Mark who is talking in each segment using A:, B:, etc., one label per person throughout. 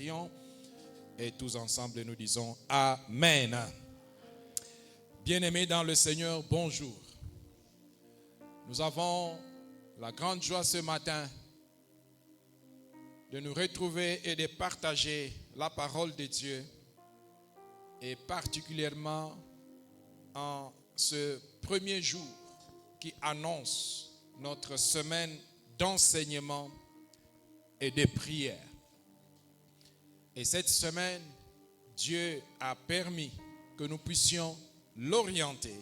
A: prions et tous ensemble nous disons Amen. Bien-aimés dans le Seigneur, bonjour. Nous avons la grande joie ce matin de nous retrouver et de partager la parole de Dieu, et particulièrement en ce premier jour qui annonce notre semaine d'enseignement et de prière. Et cette semaine, Dieu a permis que nous puissions l'orienter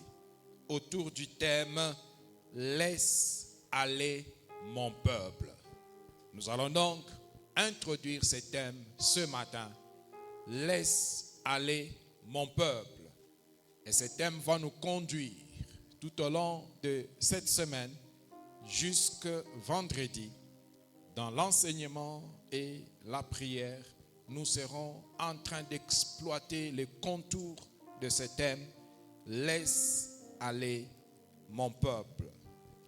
A: autour du thème « Laisse aller mon peuple ». Nous allons donc introduire ce thème ce matin, « Laisse aller mon peuple ». Et ce thème va nous conduire tout au long de cette semaine jusqu'à vendredi dans l'enseignement et la prière. Nous serons en train d'exploiter les contours de ce thème, « Laisse aller mon peuple ».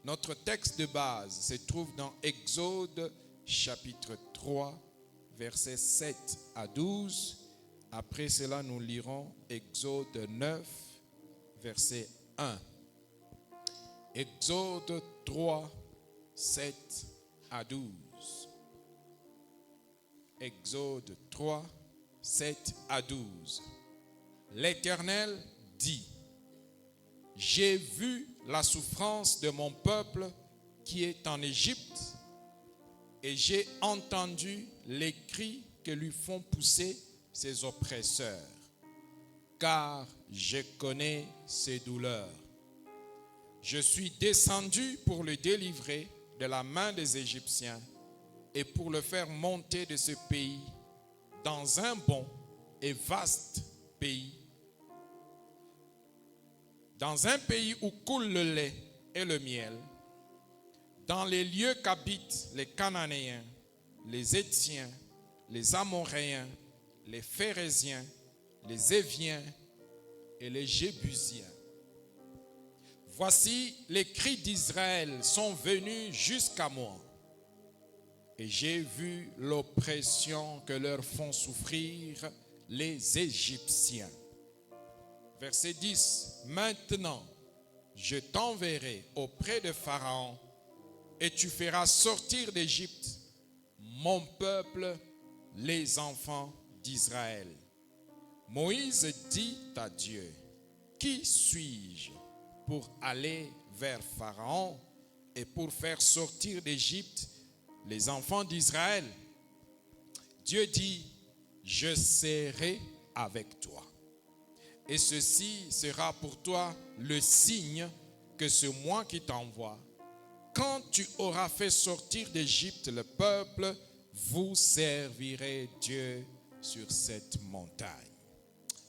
A: Notre texte de base se trouve dans Exode chapitre 3, versets 7 à 12. Après cela, nous lirons Exode 9, verset 1. Exode 3, 7 à 12. Exode 3, 7 à 12. L'Éternel dit: j'ai vu la souffrance de mon peuple qui est en Égypte, et j'ai entendu les cris que lui font pousser ses oppresseurs, car je connais ses douleurs. Je suis descendu pour le délivrer de la main des Égyptiens et pour le faire monter de ce pays dans un bon et vaste pays, dans un pays où coule le lait et le miel, dans les lieux qu'habitent les Cananéens, les Héthiens, les Amoréens, les Phéréziens, les Éviens et les Jébusiens. Voici, les cris d'Israël sont venus jusqu'à moi, et j'ai vu l'oppression que leur font souffrir les Égyptiens. Verset 10. Maintenant, je t'enverrai auprès de Pharaon, et tu feras sortir d'Égypte mon peuple, les enfants d'Israël. Moïse dit à Dieu: qui suis-je pour aller vers Pharaon et pour faire sortir d'Égypte les enfants d'Israël? Dieu dit: je serai avec toi. Et ceci sera pour toi le signe que c'est moi qui t'envoie. Quand tu auras fait sortir d'Égypte le peuple, vous servirez Dieu sur cette montagne.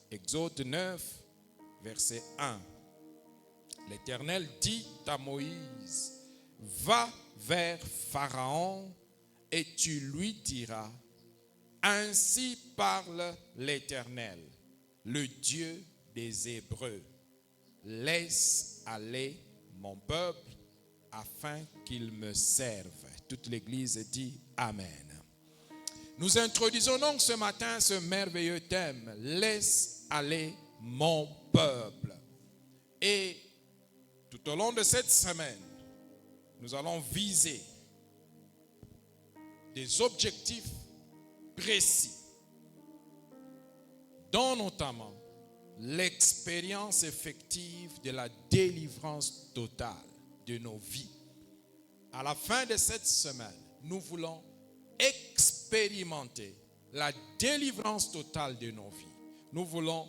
A: Exode 9, verset 1. L'Éternel dit à Moïse: va vers Pharaon et tu lui diras: ainsi parle l'Éternel, le Dieu des Hébreux. Laisse aller mon peuple afin qu'il me serve. Toute l'Église dit Amen. Nous introduisons donc ce matin ce merveilleux thème, laisse aller mon peuple. Et tout au long de cette semaine, nous allons viser des objectifs précis, dont notamment l'expérience effective de la délivrance totale de nos vies. À la fin de cette semaine, nous voulons expérimenter la délivrance totale de nos vies. Nous voulons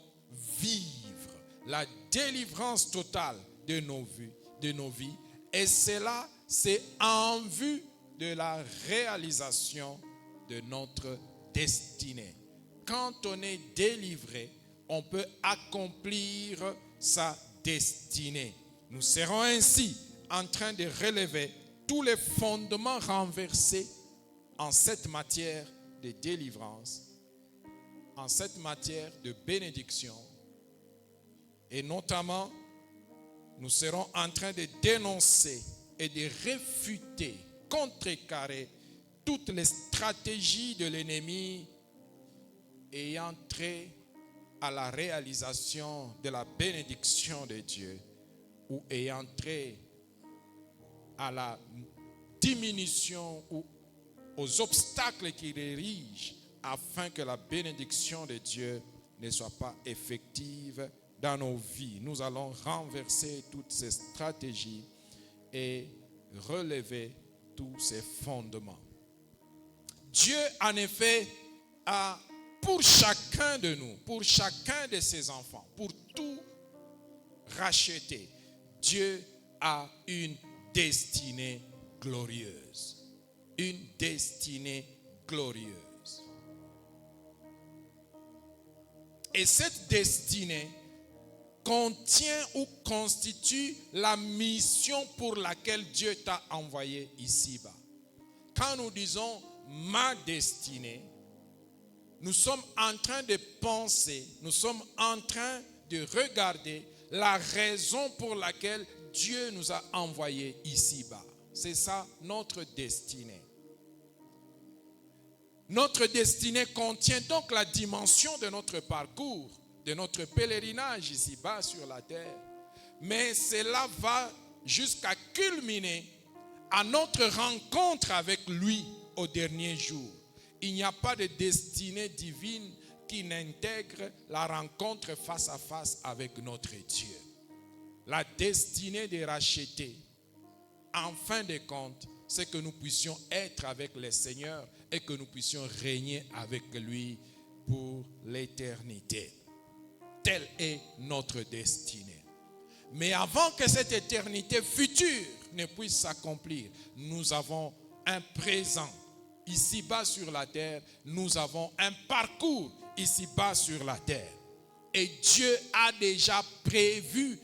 A: vivre la délivrance totale de nos vies. Et cela, c'est en vue de la réalisation de notre destinée. Quand on est délivré, on peut accomplir sa destinée. Nous serons ainsi en train de relever tous les fondements renversés en cette matière de délivrance, en cette matière de bénédiction. Et notamment, nous serons en train de dénoncer et de réfuter, contrecarrer toutes les stratégies de l'ennemi ayant trait à la réalisation de la bénédiction de Dieu ou ayant trait à la diminution ou aux obstacles qui érigent afin que la bénédiction de Dieu ne soit pas effective dans nos vies. Nous allons renverser toutes ces stratégies et relever tous ces fondements. Dieu, en effet, a pour chacun de nous, pour chacun de ses enfants, pour tout racheter, Dieu a une destinée glorieuse. Une destinée glorieuse. Et cette destinée contient ou constitue la mission pour laquelle Dieu t'a envoyé ici-bas. Quand nous disons ma destinée, nous sommes en train de penser, nous sommes en train de regarder la raison pour laquelle Dieu nous a envoyés ici-bas. C'est ça notre destinée. Notre destinée contient donc la dimension de notre parcours, de notre pèlerinage ici-bas sur la terre. Mais cela va jusqu'à culminer à notre rencontre avec lui au dernier jour. Il n'y a pas de destinée divine qui n'intègre la rencontre face à face avec notre Dieu. La destinée de racheter, en fin de compte, c'est que nous puissions être avec le Seigneur et que nous puissions régner avec lui pour l'éternité. Telle est notre destinée. Mais avant que cette éternité future ne puisse s'accomplir, nous avons un présent ici-bas sur la terre. Nous avons un parcours ici-bas sur la terre. Et Dieu a déjà prévu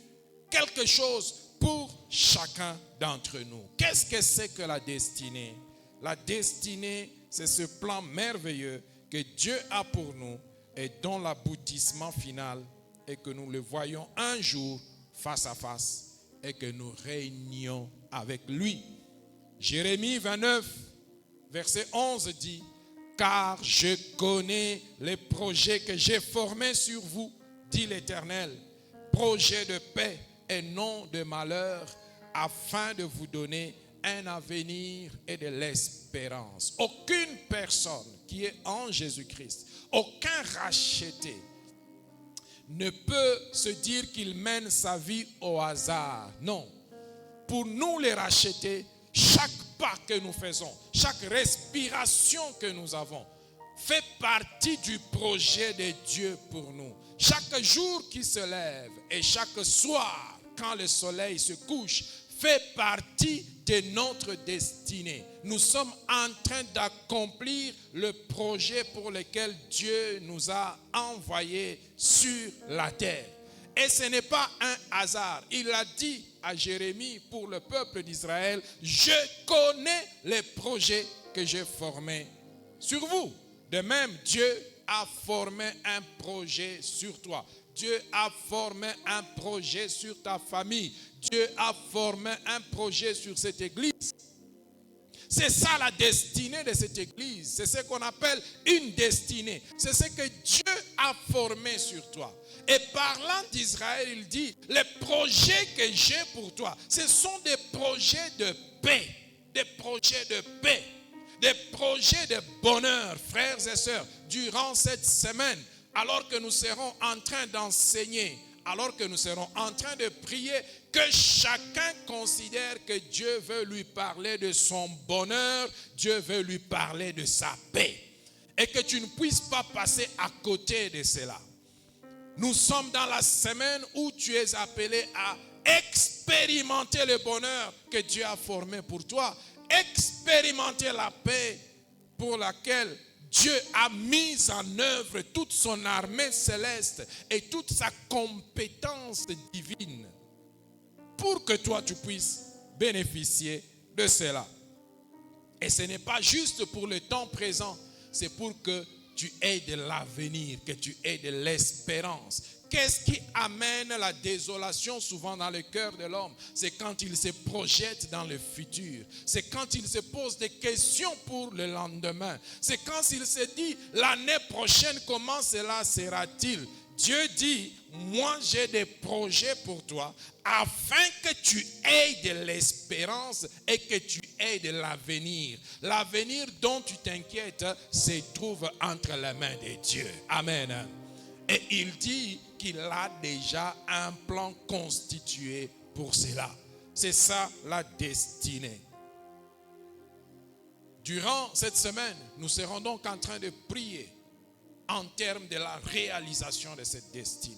A: quelque chose pour chacun d'entre nous. Qu'est-ce que c'est que la destinée? La destinée, c'est ce plan merveilleux que Dieu a pour nous et dont l'aboutissement final est que nous le voyons un jour face à face et que nous régnions avec lui. Jérémie 29, verset 11 dit: car je connais les projets que j'ai formés sur vous, dit l'Éternel, projets de paix et non de malheur, afin de vous donner un avenir et de l'espérance. Aucune personne qui est en Jésus-Christ, aucun racheté, ne peut se dire qu'il mène sa vie au hasard. Non. Pour nous les racheter, chaque pas que nous faisons, chaque respiration que nous avons, fait partie du projet de Dieu pour nous. Chaque jour qui se lève et chaque soir, quand le soleil se couche, fait partie de notre destinée. Nous sommes en train d'accomplir le projet pour lequel Dieu nous a envoyés sur la terre. Et ce n'est pas un hasard. Il a dit à Jérémie pour le peuple d'Israël: je connais les projets que j'ai formés sur vous. De même, Dieu a formé un projet sur toi. Dieu a formé un projet sur ta famille. Dieu a formé un projet sur cette église. C'est ça la destinée de cette église. C'est ce qu'on appelle une destinée. C'est ce que Dieu a formé sur toi. Et parlant d'Israël, il dit: les projets que j'ai pour toi, ce sont des projets de paix. Des projets de paix. Des projets de bonheur, frères et sœurs, durant cette semaine. Alors que nous serons en train d'enseigner, alors que nous serons en train de prier, que chacun considère que Dieu veut lui parler de son bonheur, Dieu veut lui parler de sa paix. Et que tu ne puisses pas passer à côté de cela. Nous sommes dans la semaine où tu es appelé à expérimenter le bonheur que Dieu a formé pour toi. Expérimenter la paix pour laquelle Dieu a mis en œuvre toute son armée céleste et toute sa compétence divine pour que toi tu puisses bénéficier de cela. Et ce n'est pas juste pour le temps présent, c'est pour que tu aies de l'avenir, que tu aies de l'espérance, Qu'est-ce qui amène la désolation souvent dans le cœur de l'homme? C'est quand il se projette dans le futur. C'est quand il se pose des questions pour le lendemain. C'est quand il se dit, l'année prochaine, comment cela sera-t-il? Dieu dit, moi j'ai des projets pour toi afin que tu aies de l'espérance et que tu aies de l'avenir. L'avenir dont tu t'inquiètes se trouve entre les mains de Dieu. Amen. Et il dit qu'il a déjà un plan constitué pour cela. C'est ça la destinée. Durant cette semaine, nous serons donc en train de prier en termes de la réalisation de cette destinée.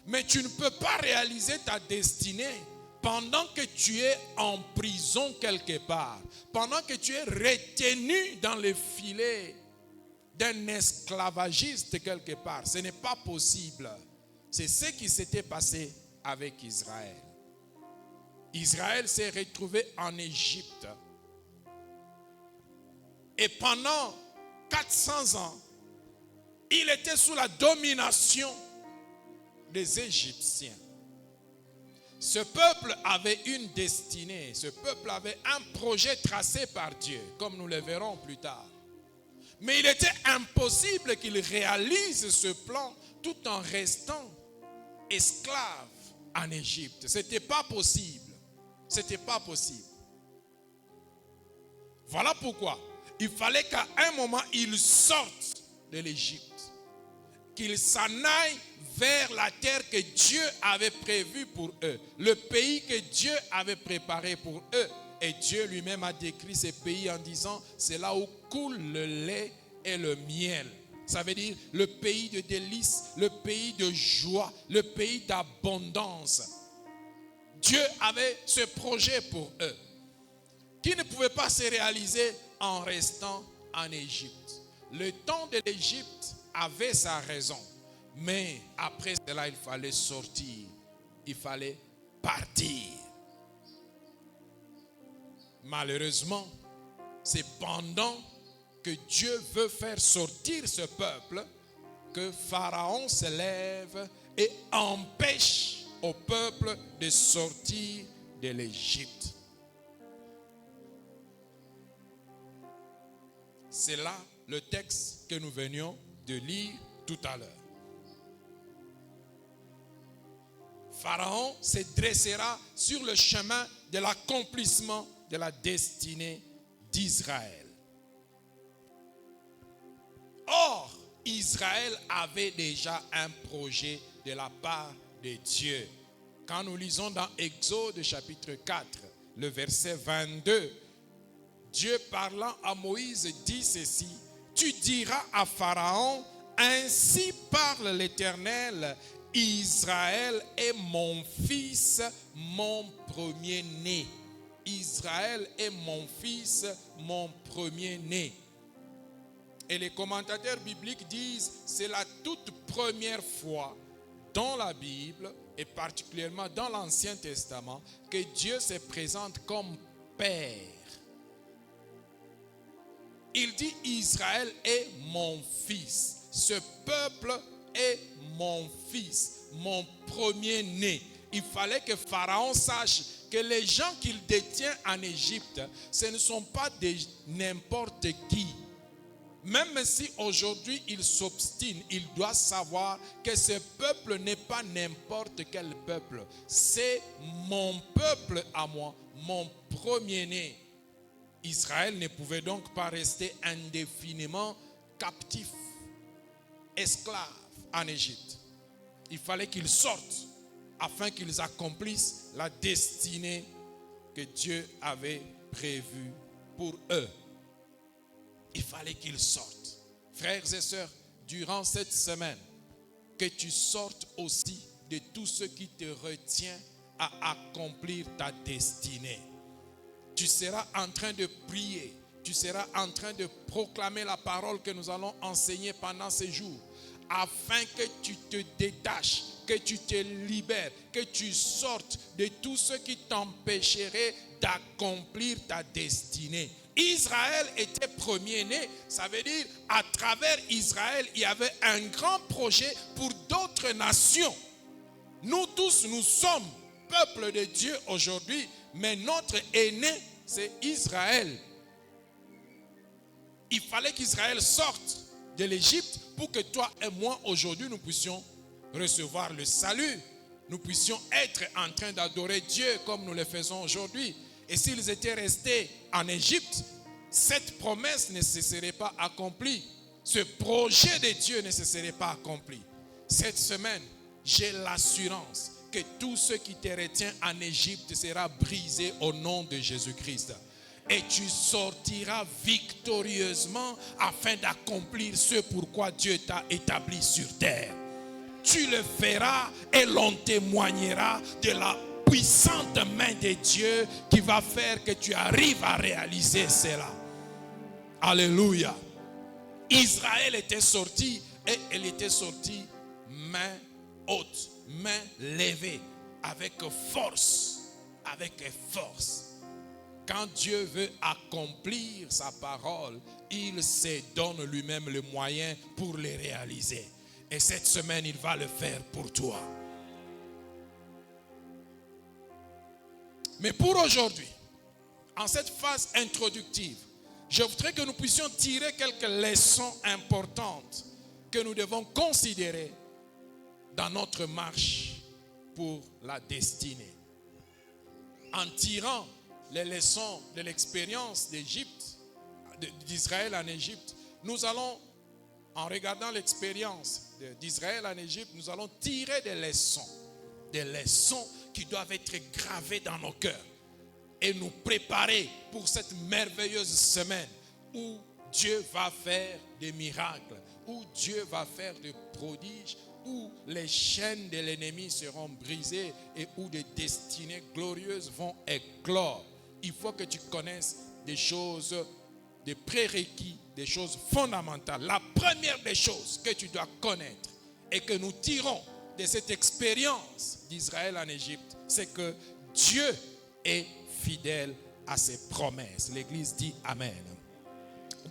A: Mais tu ne peux pas réaliser ta destinée pendant que tu es en prison quelque part, pendant que tu es retenu dans le filet d'un esclavagiste quelque part. Ce n'est pas possible. C'est ce qui s'était passé avec Israël. Israël s'est retrouvé en Égypte. Et pendant 400 ans, il était sous la domination des Égyptiens. Ce peuple avait une destinée. Ce peuple avait un projet tracé par Dieu, comme nous le verrons plus tard. Mais il était impossible qu'il réalise ce plan tout en restant esclave en Égypte. Ce n'était pas possible. Ce n'était pas possible. Voilà pourquoi il fallait qu'à un moment, ils sortent de l'Égypte. Qu'ils s'en aillent vers la terre que Dieu avait prévue pour eux. Le pays que Dieu avait préparé pour eux. Et Dieu lui-même a décrit ces pays en disant, c'est là où coule le lait et le miel. Ça veut dire le pays de délices, le pays de joie, le pays d'abondance. Dieu avait ce projet pour eux, qui ne pouvait pas se réaliser en restant en Égypte. Le temps de l'Égypte avait sa raison, mais après cela, il fallait sortir, il fallait partir. Malheureusement, c'est pendant que Dieu veut faire sortir ce peuple que Pharaon se lève et empêche au peuple de sortir de l'Égypte. C'est là le texte que nous venions de lire tout à l'heure. Pharaon se dressera sur le chemin de l'accomplissement de la destinée d'Israël. Or, Israël avait déjà un projet de la part de Dieu. Quand nous lisons dans Exode chapitre 4, le verset 22, Dieu parlant à Moïse dit ceci: tu diras à Pharaon, ainsi parle l'Éternel, Israël est mon fils, mon premier-né. Israël est mon fils, mon premier-né. Et les commentateurs bibliques disent, c'est la toute première fois dans la Bible, et particulièrement dans l'Ancien Testament, que Dieu se présente comme Père. Il dit, Israël est mon fils. Ce peuple est mon fils, mon premier-né. Il fallait que Pharaon sache que les gens qu'il détient en Égypte, ce ne sont pas n'importe qui. Même si aujourd'hui il s'obstine, il doit savoir que ce peuple n'est pas n'importe quel peuple. C'est mon peuple à moi, mon premier-né. Israël ne pouvait donc pas rester indéfiniment captif, esclave en Égypte. Il fallait qu'ils sortent afin qu'ils accomplissent la destinée que Dieu avait prévue pour eux. Il fallait qu'ils sortent. Frères et sœurs, durant cette semaine, que tu sortes aussi de tout ce qui te retient à accomplir ta destinée. Tu seras en train de prier. Tu seras en train de proclamer la parole que nous allons enseigner pendant ces jours, afin que tu te détaches, que tu te libères, que tu sortes de tout ce qui t'empêcherait d'accomplir ta destinée. Israël était premier-né. Ça veut dire, à travers Israël, il y avait un grand projet pour d'autres nations. Nous tous, nous sommes peuple de Dieu aujourd'hui, mais notre aîné, c'est Israël. Il fallait qu'Israël sorte de l'Égypte pour que toi et moi, aujourd'hui, nous puissions recevoir le salut. Nous puissions être en train d'adorer Dieu comme nous le faisons aujourd'hui. Et s'ils étaient restés en Égypte, cette promesse ne se serait pas accomplie. Ce projet de Dieu ne se serait pas accompli. Cette semaine, j'ai l'assurance que tout ce qui te retient en Égypte sera brisé au nom de Jésus-Christ. Et tu sortiras victorieusement afin d'accomplir ce pourquoi Dieu t'a établi sur terre. Tu le feras et l'on témoignera de la puissante main de Dieu qui va faire que tu arrives à réaliser cela. Alléluia. Israël était sorti et elle était sortie main haute, main levée, avec force, avec force. Quand Dieu veut accomplir sa parole, il se donne lui-même le moyen pour le réaliser. Et cette semaine, il va le faire pour toi. Mais pour aujourd'hui, en cette phase introductive, je voudrais que nous puissions tirer quelques leçons importantes que nous devons considérer dans notre marche pour la destinée. En tirant les leçons de l'expérience d'Égypte, d'Israël en Égypte, nous allons, en regardant l'expérience d'Israël en Égypte, nous allons tirer des leçons qui doivent être gravées dans nos cœurs et nous préparer pour cette merveilleuse semaine où Dieu va faire des miracles, où Dieu va faire des prodiges, où les chaînes de l'ennemi seront brisées et où des destinées glorieuses vont éclore. Il faut que tu connaisses des choses, des prérequis, des choses fondamentales. La première des choses que tu dois connaître et que nous tirons de cette expérience d'Israël en Égypte, c'est que Dieu est fidèle à ses promesses. L'Église dit Amen.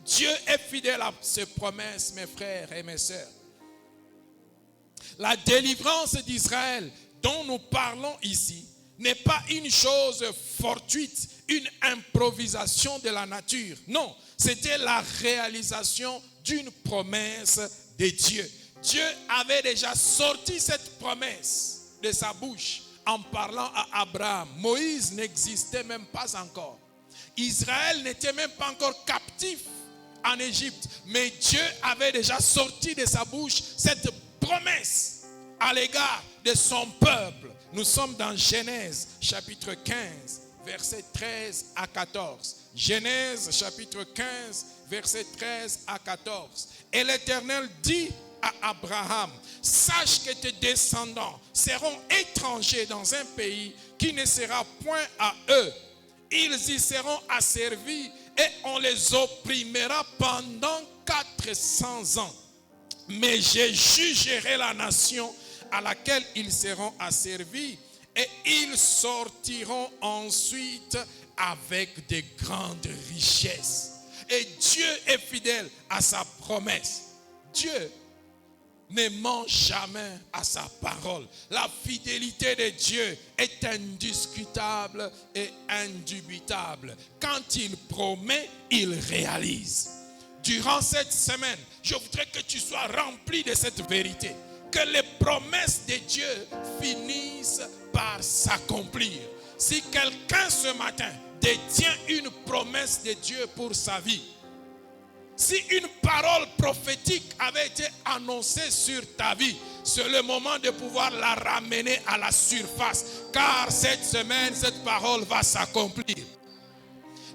A: Dieu est fidèle à ses promesses, mes frères et mes sœurs. La délivrance d'Israël dont nous parlons ici n'est pas une chose fortuite, une improvisation de la nature. Non, c'était la réalisation d'une promesse de Dieu. Dieu avait déjà sorti cette promesse de sa bouche en parlant à Abraham. Moïse n'existait même pas encore. Israël n'était même pas encore captif en Égypte. Mais Dieu avait déjà sorti de sa bouche cette promesse à l'égard de son peuple. Nous sommes dans Genèse chapitre 15, versets 13 à 14. Genèse chapitre 15, versets 13 à 14. Et l'Éternel dit à Abraham, sache que tes descendants seront étrangers dans un pays qui ne sera point à eux. Ils y seront asservis et on les opprimera pendant 400 ans. Mais je jugerai la nation à laquelle ils seront asservis et ils sortiront ensuite avec de grandes richesses. Et Dieu est fidèle à sa promesse. Dieu ne ment jamais à sa parole. La fidélité de Dieu est indiscutable et indubitable. Quand il promet, il réalise. Durant cette semaine, je voudrais que tu sois rempli de cette vérité. Que les promesses de Dieu finissent par s'accomplir. Si quelqu'un ce matin détient une promesse de Dieu pour sa vie, si une parole prophétique avait été annoncée sur ta vie, c'est le moment de pouvoir la ramener à la surface. Car cette semaine, cette parole va s'accomplir.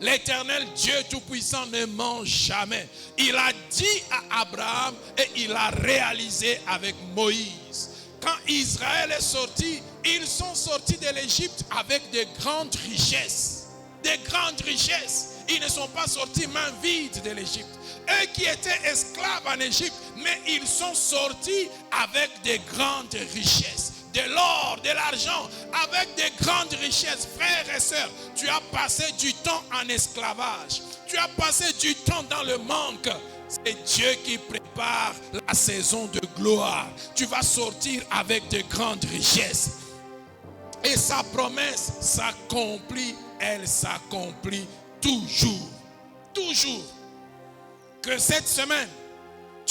A: L'Éternel Dieu Tout-Puissant ne ment jamais. Il a dit à Abraham et il a réalisé avec Moïse. Quand Israël est sorti, ils sont sortis de l'Égypte avec de grandes richesses. Des grandes richesses. Ils ne sont pas sortis main vide de l'Égypte. Eux qui étaient esclaves en Égypte, mais ils sont sortis avec de grandes richesses. De l'or, de l'argent, avec de grandes richesses. Frères et sœurs, tu as passé du temps en esclavage. tu as passé du temps dans le manque. C'est Dieu qui prépare la saison de gloire. Tu vas sortir avec de grandes richesses. Et sa promesse s'accomplit, elle s'accomplit toujours. Toujours. Que cette semaine,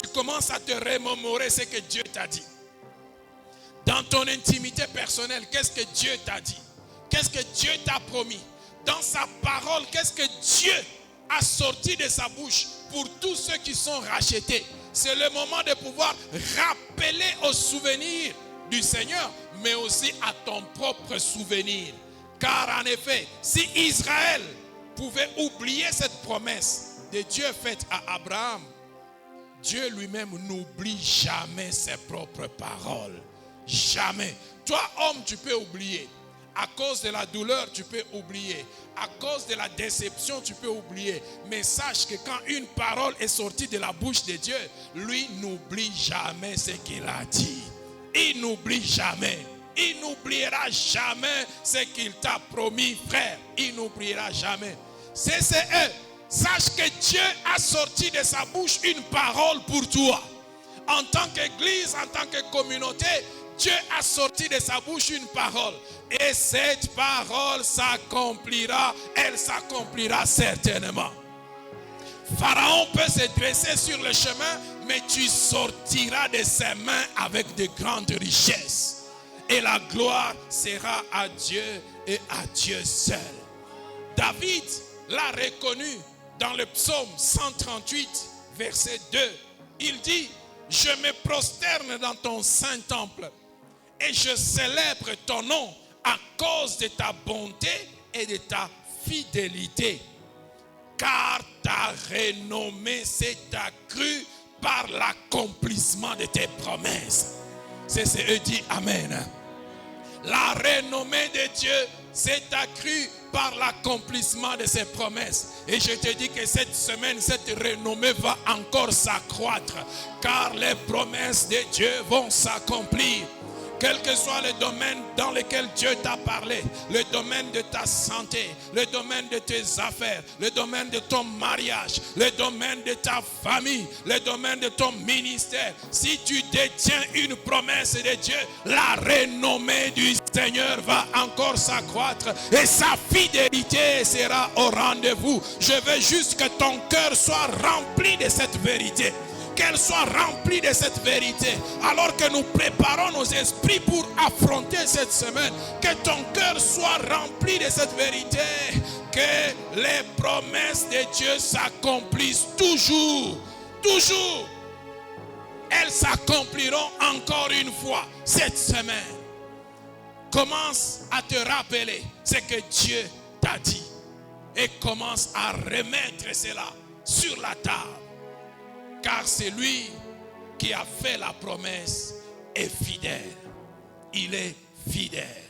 A: tu commences à te remémorer ce que Dieu t'a dit. Dans ton intimité personnelle, qu'est-ce que Dieu t'a dit? Qu'est-ce que Dieu t'a promis? Dans sa parole, qu'est-ce que Dieu a sorti de sa bouche pour tous ceux qui sont rachetés? C'est le moment de pouvoir rappeler au souvenir du Seigneur, mais aussi à ton propre souvenir. Car en effet, si Israël pouvait oublier cette promesse de Dieu faite à Abraham, Dieu lui-même n'oublie jamais ses propres paroles. Jamais. Toi, homme, tu peux oublier. À cause de la douleur, tu peux oublier. À cause de la déception, tu peux oublier. Mais sache que quand une parole est sortie de la bouche de Dieu, lui n'oublie jamais ce qu'il a dit. Il n'oublie jamais. Il n'oubliera jamais ce qu'il t'a promis, frère. Il n'oubliera jamais. C'est eux. Sache que Dieu a sorti de sa bouche une parole pour toi. En tant qu'église, en tant que communauté, Dieu a sorti de sa bouche une parole. Et cette parole s'accomplira. Elle s'accomplira certainement. Pharaon peut se dresser sur le chemin, mais tu sortiras de ses mains avec de grandes richesses. Et la gloire sera à Dieu et à Dieu seul. David l'a reconnu dans le psaume 138, verset 2. Il dit, je me prosterne dans ton saint temple et je célèbre ton nom à cause de ta bonté et de ta fidélité. Car ta renommée s'est accrue par l'accomplissement de tes promesses. C'est ce que dit Amen. La renommée de Dieu s'est accrue par l'accomplissement de ses promesses. Et je te dis que cette semaine, cette renommée va encore s'accroître. Car les promesses de Dieu vont s'accomplir. Quel que soit le domaine dans lequel Dieu t'a parlé, le domaine de ta santé, le domaine de tes affaires, le domaine de ton mariage, le domaine de ta famille, le domaine de ton ministère, si tu détiens une promesse de Dieu, la renommée du Seigneur va encore s'accroître et sa fidélité sera au rendez-vous. Je veux juste que ton cœur soit rempli de cette vérité. Qu'elle soit remplie de cette vérité. Alors que nous préparons nos esprits pour affronter cette semaine, que ton cœur soit rempli de cette vérité. Que les promesses de Dieu s'accomplissent toujours. Toujours. Elles s'accompliront encore une fois cette semaine. Commence à te rappeler ce que Dieu t'a dit. Et commence à remettre cela sur la table. Car c'est lui qui a fait la promesse est fidèle. Il est fidèle.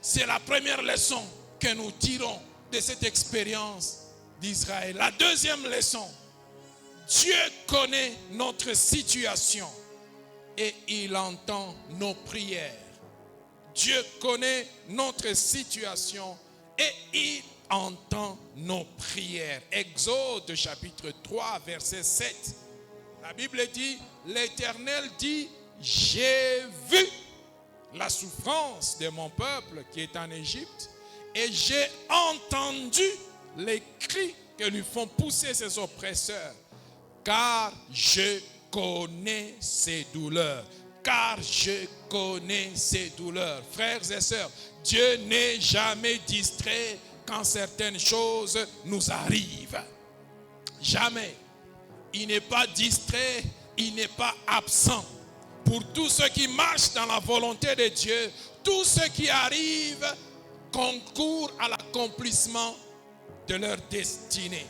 A: C'est la première leçon que nous tirons de cette expérience d'Israël. La deuxième leçon, Dieu connaît notre situation et il entend nos prières. Dieu connaît notre situation et il entend nos prières. Exode chapitre 3 verset 7. La Bible dit, l'Éternel dit, j'ai vu la souffrance de mon peuple qui est en Égypte et j'ai entendu les cris que lui font pousser ses oppresseurs, car je connais ses douleurs. Car je connais ses douleurs. Frères et sœurs, Dieu n'est jamais distrait quand certaines choses nous arrivent. Jamais. Il n'est pas distrait, il n'est pas absent. Pour tous ceux qui marchent dans la volonté de Dieu, tous ceux qui arrivent concourent à l'accomplissement de leur destinée,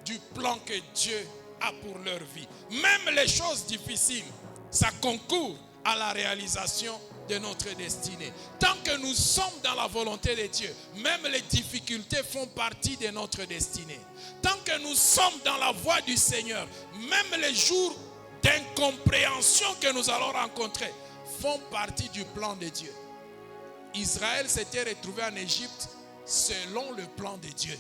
A: du plan que Dieu a pour leur vie. Même les choses difficiles, ça concourt à la réalisation de notre destinée. Tant que nous sommes dans la volonté de Dieu, même les difficultés font partie de notre destinée. Tant que nous sommes dans la voie du Seigneur, même les jours d'incompréhension que nous allons rencontrer font partie du plan de Dieu. Israël s'était retrouvé en Égypte selon le plan de Dieu.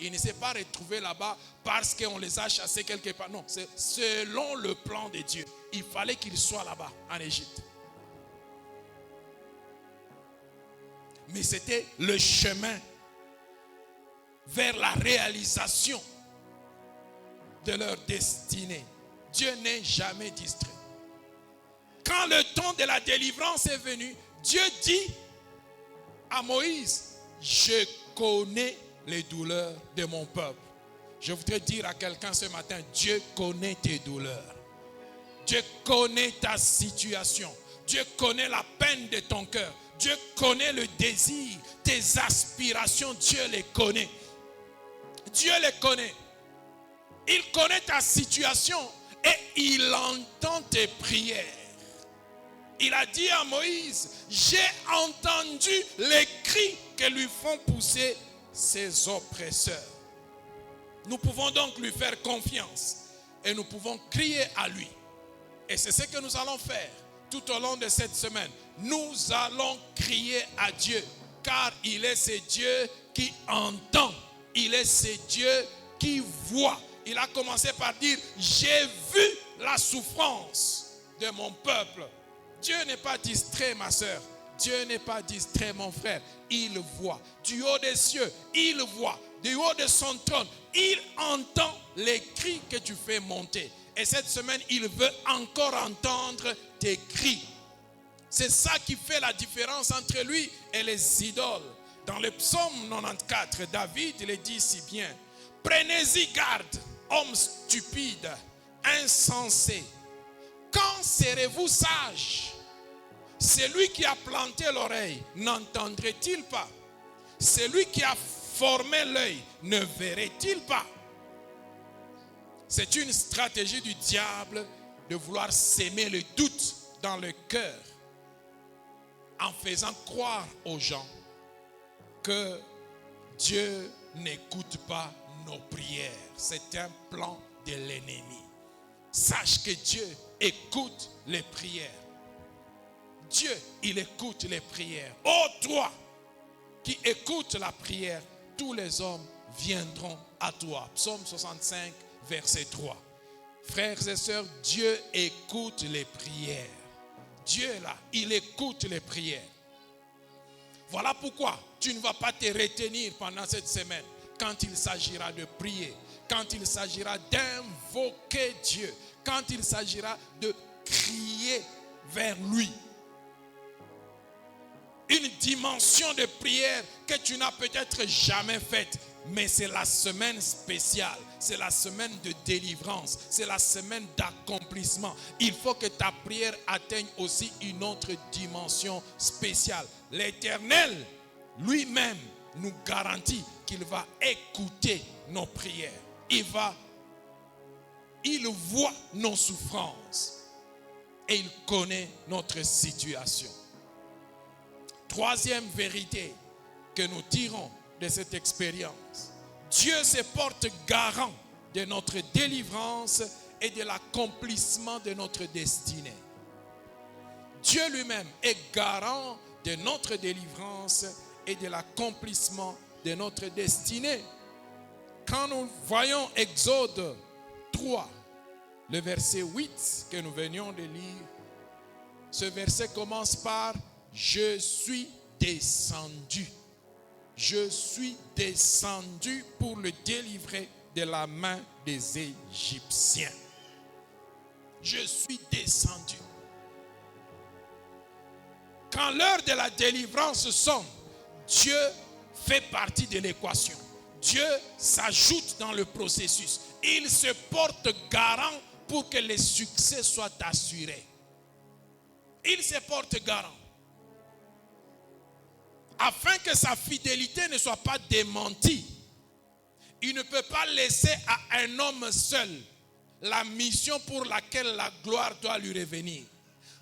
A: Il ne s'est pas retrouvé là-bas parce qu'on les a chassés quelque part. Non, c'est selon le plan de Dieu. Il fallait qu'il soit là-bas, en Égypte. Mais c'était le chemin vers la réalisation de leur destinée. Dieu n'est jamais distrait. Quand le temps de la délivrance est venu, Dieu dit à Moïse, je connais les douleurs de mon peuple. Je voudrais dire à quelqu'un ce matin, Dieu connaît tes douleurs. Dieu connaît ta situation. Dieu connaît la peine de ton cœur. Dieu connaît le désir, tes aspirations. Dieu les connaît. Dieu les connaît. Il connaît ta situation et il entend tes prières. Il a dit à Moïse, j'ai entendu les cris que lui font pousser ses oppresseurs. Nous pouvons donc lui faire confiance et nous pouvons crier à lui. Et c'est ce que nous allons faire tout au long de cette semaine. Nous allons crier à Dieu car il est ce Dieu qui entend. Il est ce Dieu qui voit. Il a commencé par dire, j'ai vu la souffrance de mon peuple. Dieu n'est pas distrait, ma soeur. Dieu n'est pas distrait, mon frère. Il voit. Du haut des cieux, il voit. Du haut de son trône, il entend les cris que tu fais monter. Et cette semaine, il veut encore entendre tes cris. C'est ça qui fait la différence entre lui et les idoles. Dans le psaume 94, David le dit si bien. Prenez-y garde, hommes stupides, insensés. Quand serez-vous sages? Celui qui a planté l'oreille, n'entendrait-il pas? Celui qui a formé l'œil, ne verrait-il pas? C'est une stratégie du diable de vouloir s'aimer le doute dans le cœur en faisant croire aux gens que Dieu n'écoute pas nos prières. C'est un plan de l'ennemi. Sache que Dieu écoute les prières. Dieu, il écoute les prières. Oh toi qui écoutes la prière, tous les hommes viendront à toi. Psaume 65, verset 3. Frères et sœurs, Dieu écoute les prières. Dieu est là, il écoute les prières. Voilà pourquoi tu ne vas pas te retenir pendant cette semaine quand il s'agira de prier, quand il s'agira d'invoquer Dieu, quand il s'agira de crier vers lui. Une dimension de prière que tu n'as peut-être jamais faite, mais c'est la semaine spéciale, c'est la semaine de délivrance, c'est la semaine d'accomplissement. Il faut que ta prière atteigne aussi une autre dimension spéciale. L'Éternel lui-même nous garantit qu'il va écouter nos prières. Il voit nos souffrances et il connaît notre situation. Troisième vérité que nous tirons de cette expérience. Dieu se porte garant de notre délivrance et de l'accomplissement de notre destinée. Dieu lui-même est garant de notre délivrance et de l'accomplissement de notre destinée. Quand nous voyons Exode 3, le verset 8 que nous venions de lire, ce verset commence par « Je suis descendu ». Je suis descendu pour le délivrer de la main des Égyptiens. Je suis descendu. Quand l'heure de la délivrance sonne, Dieu fait partie de l'équation. Dieu s'ajoute dans le processus. Il se porte garant pour que le succès soit assuré. Il se porte garant. Afin que sa fidélité ne soit pas démentie, il ne peut pas laisser à un homme seul la mission pour laquelle la gloire doit lui revenir.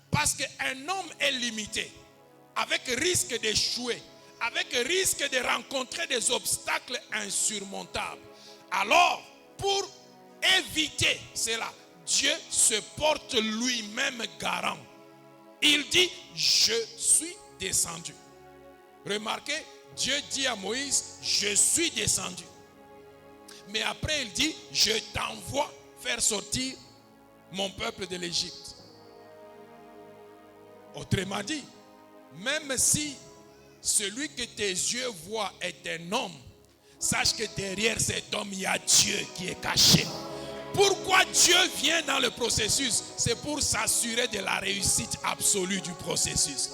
A: Parce qu'un homme est limité, avec risque d'échouer, avec risque de rencontrer des obstacles insurmontables. Alors, pour éviter cela, Dieu se porte lui-même garant. Il dit, je suis descendu. Remarquez, Dieu dit à Moïse, je suis descendu. Mais après, il dit, je t'envoie faire sortir mon peuple de l'Égypte. Autrement dit, même si celui que tes yeux voient est un homme, sache que derrière cet homme, il y a Dieu qui est caché. Pourquoi Dieu vient dans le processus? C'est pour s'assurer de la réussite absolue du processus.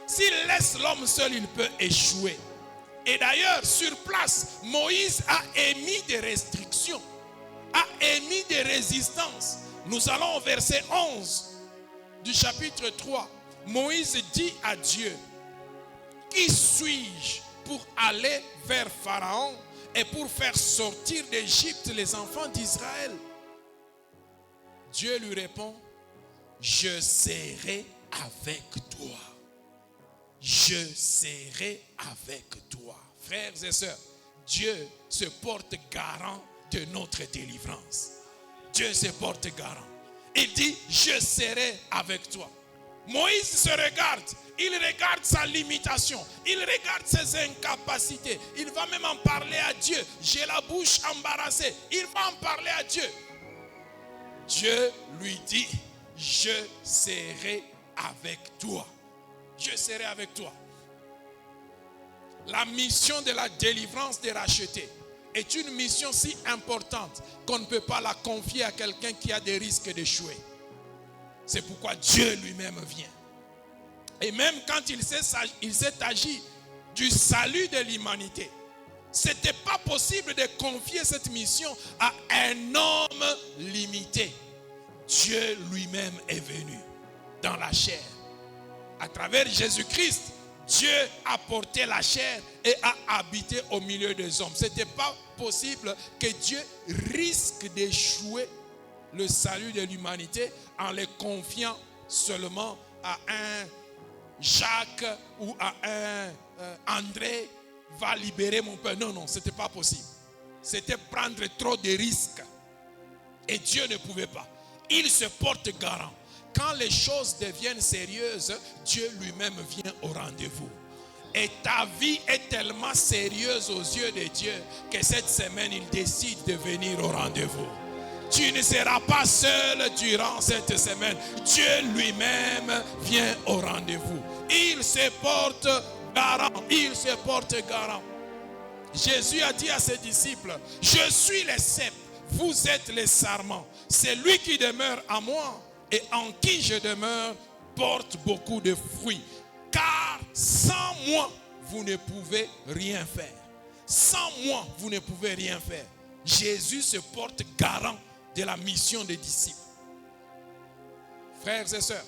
A: S'il laisse l'homme seul, il peut échouer. Et d'ailleurs, sur place, Moïse a émis des restrictions, a émis des résistances. Nous allons au verset 11 du chapitre 3. Moïse dit à Dieu, qui suis-je pour aller vers Pharaon et pour faire sortir d'Égypte les enfants d'Israël? Dieu lui répond, je serai avec toi. Je serai avec toi. Frères et sœurs, Dieu se porte garant de notre délivrance. Dieu se porte garant. Il dit, je serai avec toi. Moïse se regarde, il regarde sa limitation, il regarde ses incapacités. Il va même en parler à Dieu. J'ai la bouche embarrassée. Il va en parler à Dieu. Dieu lui dit, je serai avec toi. Je serai avec toi. La mission de la délivrance des rachetés est une mission si importante qu'on ne peut pas la confier à quelqu'un qui a des risques d'échouer. C'est pourquoi Dieu lui-même vient. Et même quand il s'est agi du salut de l'humanité, ce n'était pas possible de confier cette mission à un homme limité. Dieu lui-même est venu dans la chair. À travers Jésus-Christ, Dieu a porté la chair et a habité au milieu des hommes. Ce n'était pas possible que Dieu risque d'échouer le salut de l'humanité en le confiant seulement à un Jacques ou à un André va libérer mon peuple. Non, ce n'était pas possible. C'était prendre trop de risques. Et Dieu ne pouvait pas. Il se porte garant. Quand les choses deviennent sérieuses, Dieu lui-même vient au rendez-vous. Et ta vie est tellement sérieuse aux yeux de Dieu que cette semaine, il décide de venir au rendez-vous. Tu ne seras pas seul durant cette semaine. Dieu lui-même vient au rendez-vous. Il se porte garant. Il se porte garant. Jésus a dit à ses disciples, je suis le cep, vous êtes les sarments. Celui qui demeure à moi et en qui je demeure porte beaucoup de fruits. Car sans moi, vous ne pouvez rien faire. Sans moi, vous ne pouvez rien faire. Jésus se porte garant de la mission des disciples. Frères et sœurs,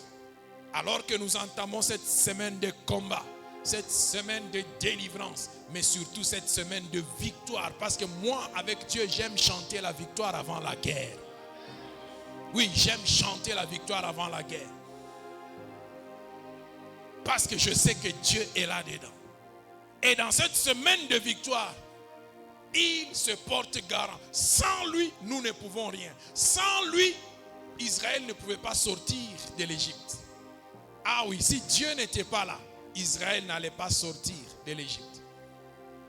A: alors que nous entamons cette semaine de combat, cette semaine de délivrance, mais surtout cette semaine de victoire, parce que moi, avec Dieu, j'aime chanter la victoire avant la guerre. Oui, j'aime chanter la victoire avant la guerre. Parce que je sais que Dieu est là-dedans. Et dans cette semaine de victoire, il se porte garant. Sans lui, nous ne pouvons rien. Sans lui, Israël ne pouvait pas sortir de l'Égypte. Ah oui, si Dieu n'était pas là, Israël n'allait pas sortir de l'Égypte.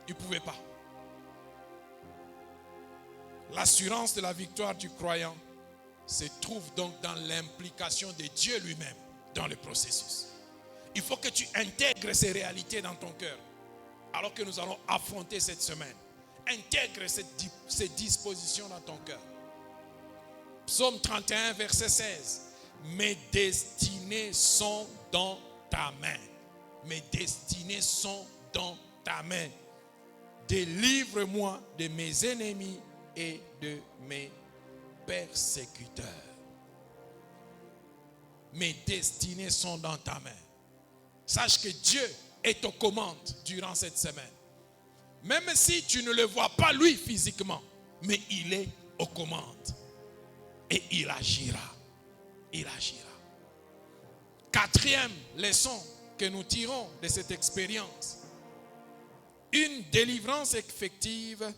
A: Il ne pouvait pas. L'assurance de la victoire du croyant se trouve donc dans l'implication de Dieu lui-même dans le processus. Il faut que tu intègres ces réalités dans ton cœur alors que nous allons affronter cette semaine. Intègre ces dispositions dans ton cœur. Psaume 31, verset 16. Mes destinées sont dans ta main. Mes destinées sont dans ta main. Délivre-moi de mes ennemis et de mes persécuteurs. Mes destinées sont dans ta main. Sache que Dieu est aux commandes durant cette semaine. Même si tu ne le vois pas lui physiquement, mais il est aux commandes. Et il agira. Il agira. Quatrième leçon que nous tirons de cette expérience. Une délivrance effective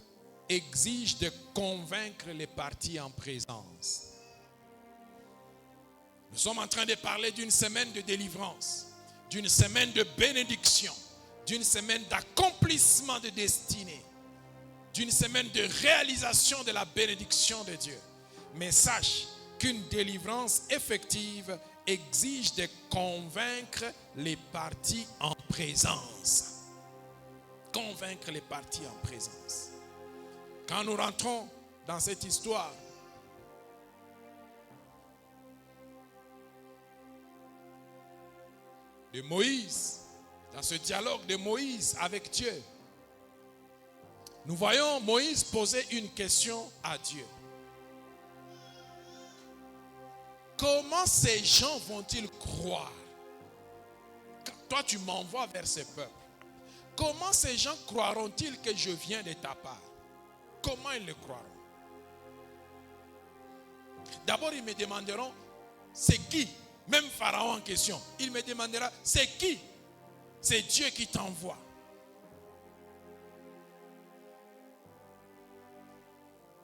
A: exige de convaincre les parties en présence. Nous sommes en train de parler d'une semaine de délivrance, d'une semaine de bénédiction, d'une semaine d'accomplissement de destinée. d'une semaine de réalisation de la bénédiction de Dieu. Mais sache qu'une délivrance effective exige de convaincre les parties en présence. Convaincre les parties en présence. Quand nous rentrons dans cette histoire, de Moïse, dans ce dialogue de Moïse avec Dieu, nous voyons Moïse poser une question à Dieu. Comment ces gens vont-ils croire? Toi, tu m'envoies vers ce peuple. Comment ces gens croiront-ils que je viens de ta part? Comment ils le croiront? D'abord, ils me demanderont, c'est qui? Même Pharaon en question, il me demandera, c'est qui? C'est Dieu qui t'envoie.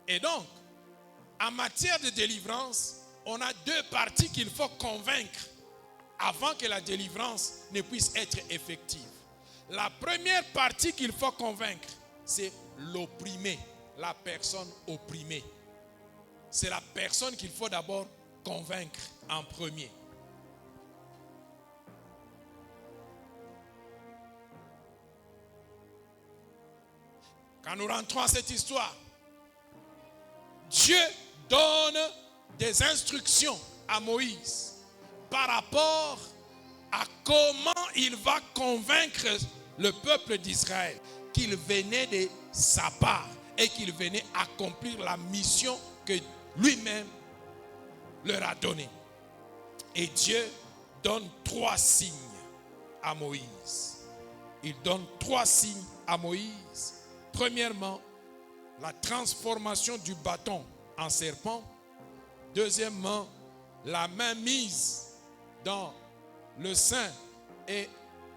A: Et donc, en matière de délivrance, on a deux parties qu'il faut convaincre avant que la délivrance ne puisse être effective. La première partie qu'il faut convaincre, c'est l'opprimé, la personne opprimée. C'est la personne qu'il faut d'abord convaincre en premier. Quand nous rentrons à cette histoire, Dieu donne des instructions à Moïse par rapport à comment il va convaincre le peuple d'Israël qu'il venait de sa part et qu'il venait accomplir la mission que lui-même leur a donnée. Et Dieu donne 3 signes à Moïse. Il donne 3 signes à Moïse. Premièrement, la transformation du bâton en serpent. Deuxièmement, la main mise dans le sein et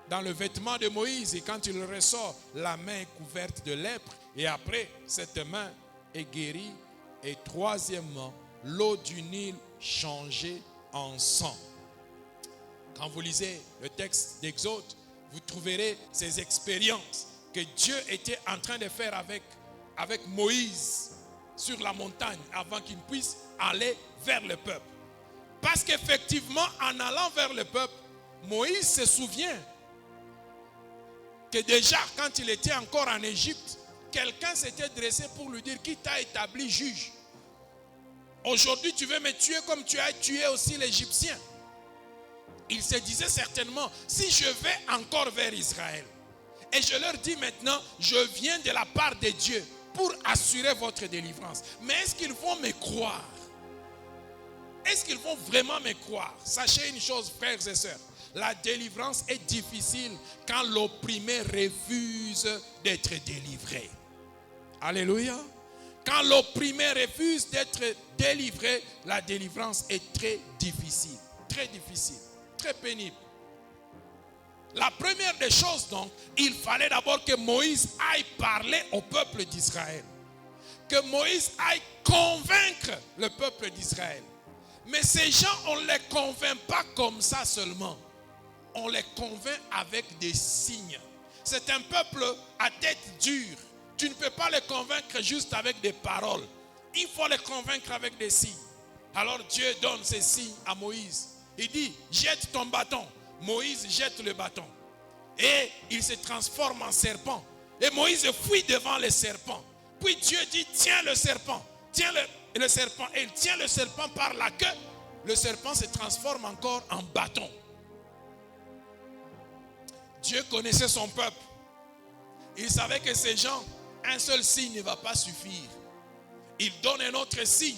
A: dans le vêtement de Moïse. Et quand il ressort, la main est couverte de lèpre. Et après, cette main est guérie. Et troisièmement, l'eau du Nil changée en sang. Quand vous lisez le texte d'Exode, vous trouverez ces expériences que Dieu était en train de faire avec Moïse sur la montagne avant qu'il puisse aller vers le peuple. Parce qu'effectivement, en allant vers le peuple, Moïse se souvient que déjà, quand il était encore en Égypte, quelqu'un s'était dressé pour lui dire: qui t'a établi juge? Aujourd'hui, tu veux me tuer comme tu as tué aussi l'Égyptien. Il se disait certainement: si je vais encore vers Israël, et je leur dis maintenant, je viens de la part de Dieu pour assurer votre délivrance. Mais est-ce qu'ils vont me croire? Est-ce qu'ils vont vraiment me croire? Sachez une chose, frères et sœurs. La délivrance est difficile quand l'opprimé refuse d'être délivré. Alléluia. Quand l'opprimé refuse d'être délivré, la délivrance est très difficile, très pénible. La première des choses donc, il fallait d'abord que Moïse aille parler au peuple d'Israël. Que Moïse aille convaincre le peuple d'Israël. Mais ces gens, on ne les convainc pas comme ça seulement. On les convainc avec des signes. C'est un peuple à tête dure. Tu ne peux pas les convaincre juste avec des paroles. Il faut les convaincre avec des signes. Alors Dieu donne ces signes à Moïse. Il dit: jette ton bâton. Moïse jette le bâton. Et il se transforme en serpent. Et Moïse fuit devant le serpent. Puis Dieu dit: tiens le serpent. Tiens le serpent. Et il tient le serpent par la queue. Le serpent se transforme encore en bâton. Dieu connaissait son peuple. Il savait que ces gens, un seul signe ne va pas suffire. Il donne un autre signe.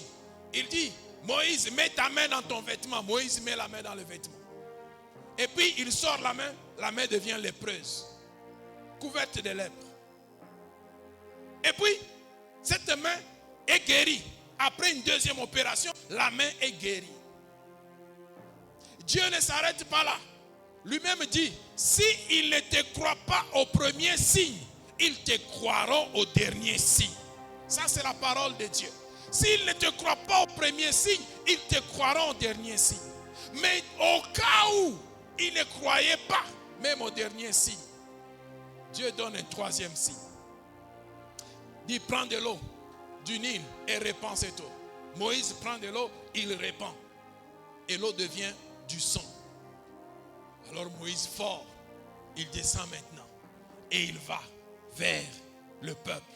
A: Il dit: Moïse, mets ta main dans ton vêtement. Moïse met la main dans le vêtement. Et puis il sort la main devient lépreuse, couverte de lèpre. Et puis, cette main est guérie. Après une deuxième opération, la main est guérie. Dieu ne s'arrête pas là. Lui-même dit: s'ils ne te croient pas au premier signe, ils te croiront au dernier signe. Ça, c'est la parole de Dieu. S'ils ne te croient pas au premier signe, ils te croiront au dernier signe. Mais au cas où ils ne croyaient pas, même au dernier signe, Dieu donne un troisième signe. dit prends de l'eau du Nil et répands cette eau. Moïse prend de l'eau, il répand. Et l'eau devient du sang. Alors Moïse fort, il descend maintenant. Et il va vers le peuple.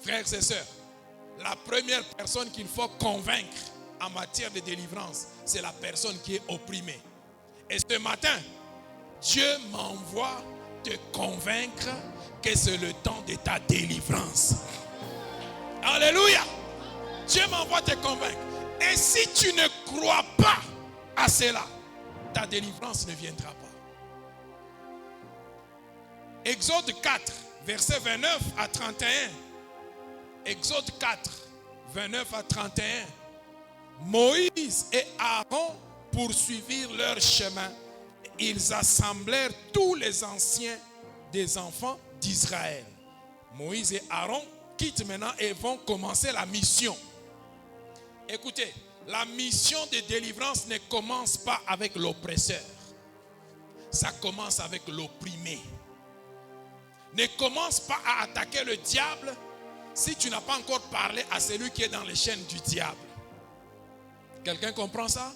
A: Frères et sœurs, la première personne qu'il faut convaincre en matière de délivrance, c'est la personne qui est opprimée. Et ce matin, Dieu m'envoie te convaincre que c'est le temps de ta délivrance. Alléluia. Dieu m'envoie te convaincre. Et si tu ne crois pas à cela, ta délivrance ne viendra pas. Exode 4, versets 29 à 31. Exode 4, 29 à 31. Moïse et Aaron poursuivirent leur chemin. Ils assemblèrent tous les anciens des enfants d'Israël. Moïse et Aaron quittent maintenant et vont commencer la mission. Écoutez, la mission de délivrance ne commence pas avec l'oppresseur. Ça commence avec l'opprimé. Ne commence pas à attaquer le diable si tu n'as pas encore parlé à celui qui est dans les chaînes du diable. Quelqu'un comprend ça?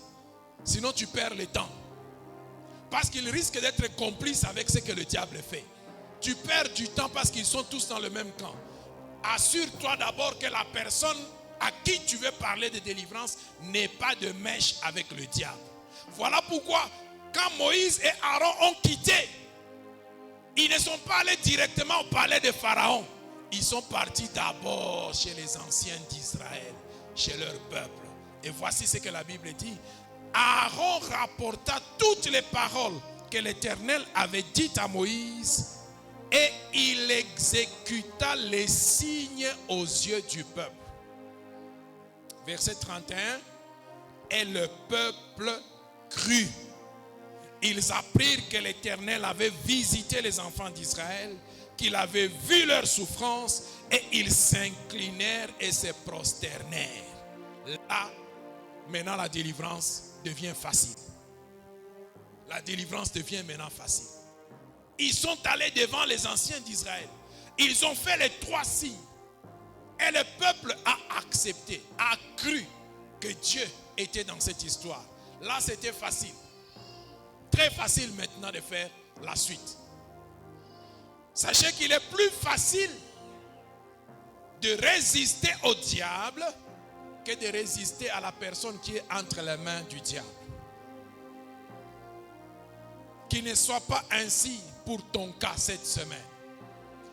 A: Sinon tu perds le temps. Parce qu'il risque d'être complice avec ce que le diable fait. Tu perds du temps parce qu'ils sont tous dans le même camp. Assure-toi d'abord que la personne à qui tu veux parler de délivrance n'est pas de mèche avec le diable. Voilà pourquoi quand Moïse et Aaron ont quitté, ils ne sont pas allés directement au palais de Pharaon. Ils sont partis d'abord chez les anciens d'Israël, chez leur peuple. Et voici ce que la Bible dit. Aaron rapporta toutes les paroles que l'Éternel avait dites à Moïse et il exécuta les signes aux yeux du peuple. Verset 31. Et le peuple crut. Ils apprirent que l'Éternel avait visité les enfants d'Israël, qu'il avait vu leurs souffrances et ils s'inclinèrent et se prosternèrent. Là, maintenant la délivrance devient facile. La délivrance devient maintenant facile. Ils sont allés devant les anciens d'Israël. Ils ont fait les 3 signes. Et le peuple a accepté, a cru que Dieu était dans cette histoire. Là, c'était facile. Très facile maintenant de faire la suite. Sachez qu'il est plus facile de résister au diable que de résister à la personne qui est entre les mains du diable. Qu'il ne soit pas ainsi pour ton cas cette semaine.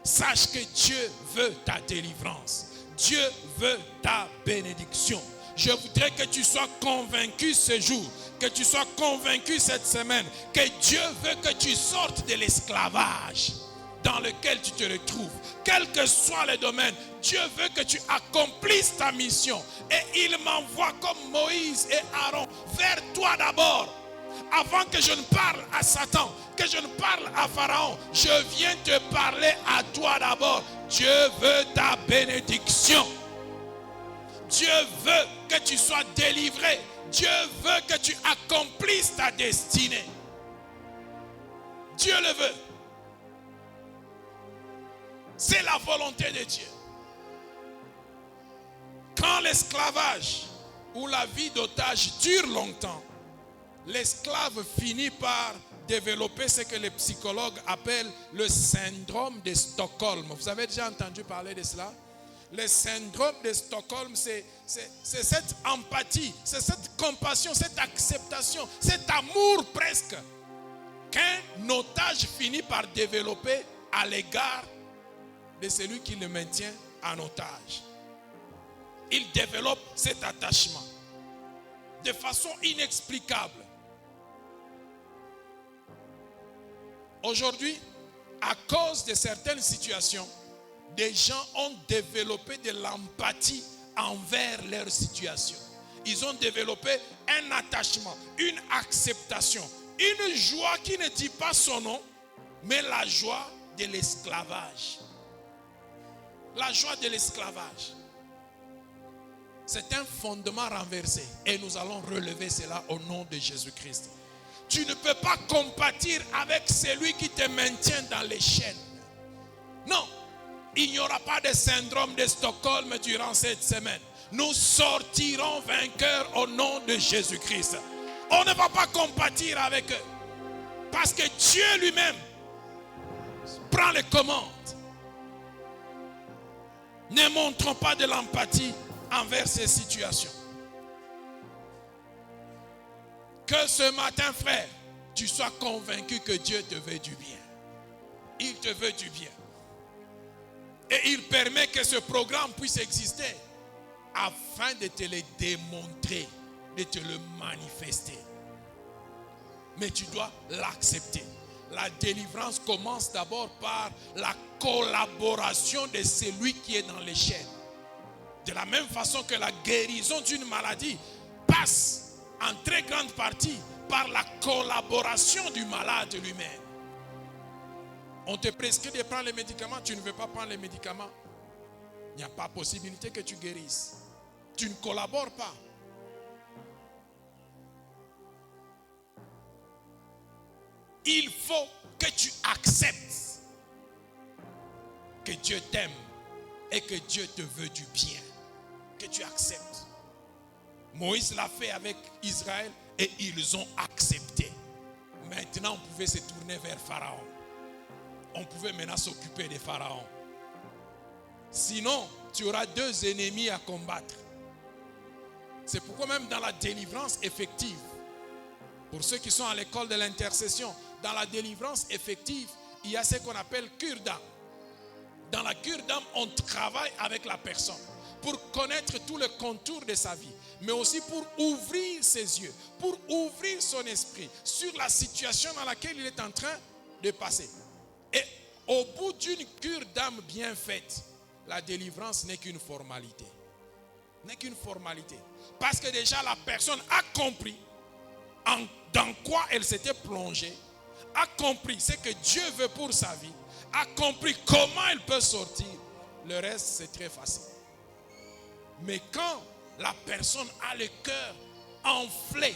A: Sache que Dieu veut ta délivrance. Dieu veut ta bénédiction. Je voudrais que tu sois convaincu ce jour, que tu sois convaincu cette semaine, que Dieu veut que tu sortes de l'esclavage dans lequel tu te retrouves. Quel que soit le domaine, Dieu veut que tu accomplisses ta mission. Et il m'envoie comme Moïse et Aaron vers toi d'abord. Avant que je ne parle à Satan, que je ne parle à Pharaon, je viens te parler à toi d'abord. Dieu veut ta bénédiction. Dieu veut que tu sois délivré. Dieu veut que tu accomplisses ta destinée. Dieu le veut. C'est la volonté de Dieu. Quand l'esclavage ou la vie d'otage dure longtemps, l'esclave finit par développer ce que les psychologues appellent le syndrome de Stockholm. Vous avez déjà entendu parler de cela? Le syndrome de Stockholm, c'est cette empathie, c'est cette compassion, cette acceptation, cet amour presque qu'un otage finit par développer à l'égard de celui qui le maintient en otage. Il développe cet attachement de façon inexplicable. Aujourd'hui, à cause de certaines situations, des gens ont développé de l'empathie envers leur situation. Ils ont développé un attachement, une acceptation, une joie qui ne dit pas son nom, mais la joie de l'esclavage. La joie de l'esclavage. C'est un fondement renversé et nous allons relever cela au nom de Jésus-Christ. Tu ne peux pas compatir avec celui qui te maintient dans les chaînes. Non. Il n'y aura pas de syndrome de Stockholm durant cette semaine. Nous sortirons vainqueurs au nom de Jésus-Christ. On ne va pas compatir avec eux. Parce que Dieu lui-même prend les commandes. Ne montrons pas de l'empathie envers ces situations. Que ce matin, frère, tu sois convaincu que Dieu te veut du bien. Il te veut du bien. Et il permet que ce programme puisse exister afin de te le démontrer, de te le manifester. Mais tu dois l'accepter. La délivrance commence d'abord par la collaboration de celui qui est dans les chaînes. De la même façon que la guérison d'une maladie passe en très grande partie par la collaboration du malade lui-même. On te prescrit de prendre les médicaments, tu ne veux pas prendre les médicaments. Il n'y a pas possibilité que tu guérisses. Tu ne collabores pas. Il faut que tu acceptes que Dieu t'aime et que Dieu te veut du bien. Que tu acceptes. Moïse l'a fait avec Israël et ils ont accepté. Maintenant, on pouvait se tourner vers Pharaon. On pouvait maintenant s'occuper de Pharaon. Sinon, tu auras deux ennemis à combattre. C'est pourquoi même dans la délivrance effective, pour ceux qui sont à l'école de l'intercession, dans la délivrance effective, il y a ce qu'on appelle cure d'âme. Dans la cure d'âme, on travaille avec la personne pour connaître tout le contour de sa vie, mais aussi pour ouvrir ses yeux, pour ouvrir son esprit sur la situation dans laquelle il est en train de passer. Et au bout d'une cure d'âme bien faite, la délivrance n'est qu'une formalité. N'est qu'une formalité. Parce que déjà la personne a compris dans quoi elle s'était plongée, a compris ce que Dieu veut pour sa vie, a compris comment elle peut sortir. Le reste, c'est très facile. Mais quand la personne a le cœur enflé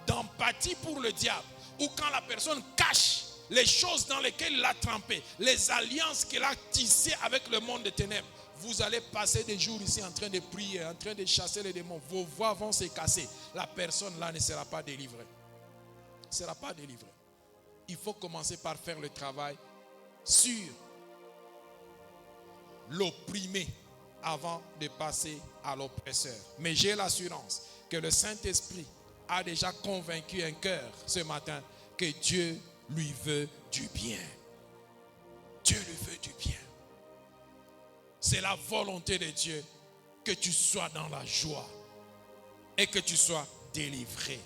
A: d'empathie pour le diable, ou quand la personne cache les choses dans lesquelles il a trempé, les alliances qu'il a tissées avec le monde des ténèbres, vous allez passer des jours ici en train de prier, en train de chasser les démons. Vos voix vont se casser. La personne là ne sera pas délivrée. Ne sera pas délivrée. Il faut commencer par faire le travail sur l'opprimé avant de passer à l'oppresseur. Mais j'ai l'assurance que le Saint-Esprit a déjà convaincu un cœur ce matin que Dieu lui veut du bien. Dieu lui veut du bien. C'est la volonté de Dieu que tu sois dans la joie et que tu sois délivré.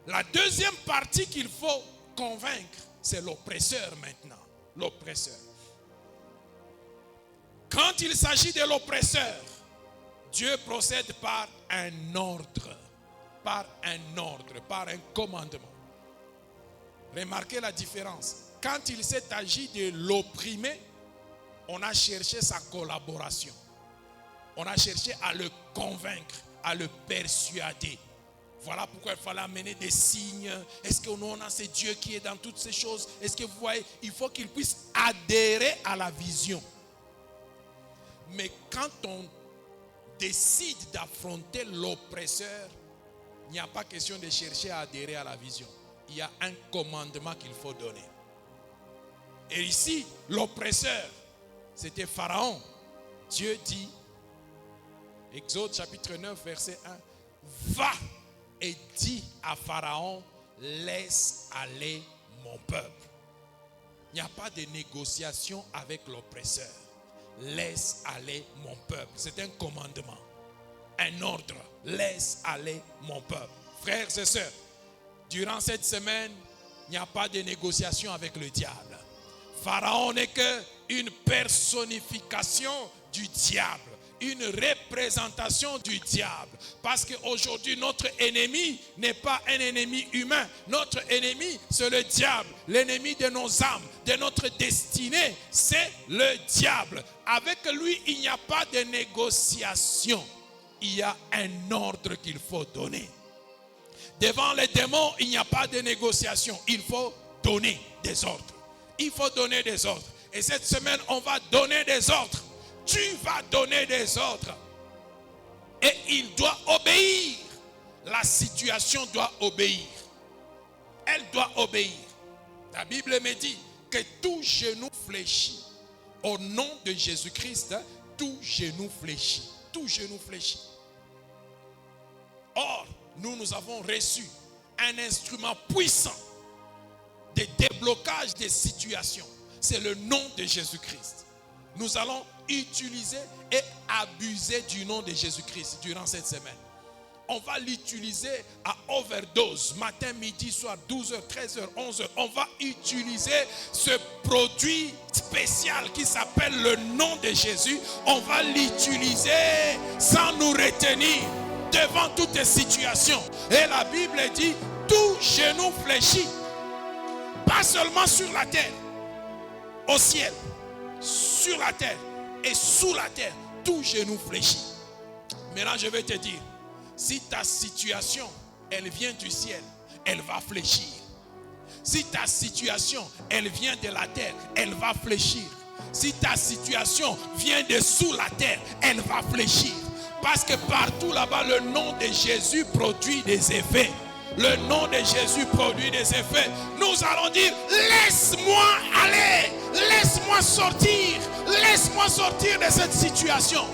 A: La deuxième partie qu'il faut convaincre, c'est l'oppresseur maintenant. L'oppresseur. Quand il s'agit de l'oppresseur, Dieu procède par un ordre, par un commandement. Remarquez la différence. Quand il s'est agi de l'opprimer, on a cherché sa collaboration. On a cherché à le convaincre, à le persuader. Voilà pourquoi il fallait amener des signes. Est-ce qu'on a ce Dieu qui est dans toutes ces choses? Est-ce que vous voyez? Il faut qu'il puisse adhérer à la vision. Mais quand on décide d'affronter l'oppresseur, il n'y a pas question de chercher à adhérer à la vision. Il y a un commandement qu'il faut donner. Et ici, l'oppresseur, c'était Pharaon. Dieu dit, Exode chapitre 9, verset 1, va et dis à Pharaon, laisse aller mon peuple. Il n'y a pas de négociation avec l'oppresseur. Laisse aller mon peuple. C'est un commandement, un ordre. Laisse aller mon peuple. Frères et sœurs, durant cette semaine, il n'y a pas de négociation avec le diable. Pharaon n'est qu'une personnification du diable, une représentation du diable. Parce qu'aujourd'hui, notre ennemi n'est pas un ennemi humain. Notre ennemi, c'est le diable. L'ennemi de nos âmes, de notre destinée, c'est le diable. Avec lui, il n'y a pas de négociation. Il y a un ordre qu'il faut donner. Devant les démons, il n'y a pas de négociation. Il faut donner des ordres. Il faut donner des ordres. Et cette semaine, on va donner des ordres. Tu vas donner des ordres. Et il doit obéir. La situation doit obéir. Elle doit obéir. La Bible me dit que tout genou fléchit. Au nom de Jésus-Christ, tout genou fléchit. Tout genou fléchit. Or, nous avons reçu un instrument puissant de déblocage des situations. C'est le nom de Jésus-Christ. Nous allons utiliser et abuser du nom de Jésus-Christ durant cette semaine. On va l'utiliser à overdose, matin, midi, soir, 12h, 13h, 11h. On va utiliser ce produit spécial qui s'appelle le nom de Jésus. On va l'utiliser sans nous retenir devant toutes les situations. Et la Bible dit, tout genou fléchit. Pas seulement sur la terre, au ciel, sur la terre et sous la terre, tout genou fléchit. Maintenant, je vais te dire, si ta situation, elle vient du ciel, elle va fléchir. Si ta situation, elle vient de la terre, elle va fléchir. Si ta situation vient de sous la terre, elle va fléchir. Parce que partout là-bas, le nom de Jésus produit des effets. Le nom de Jésus produit des effets. Nous allons dire, laisse-moi aller, laisse-moi sortir de cette situation.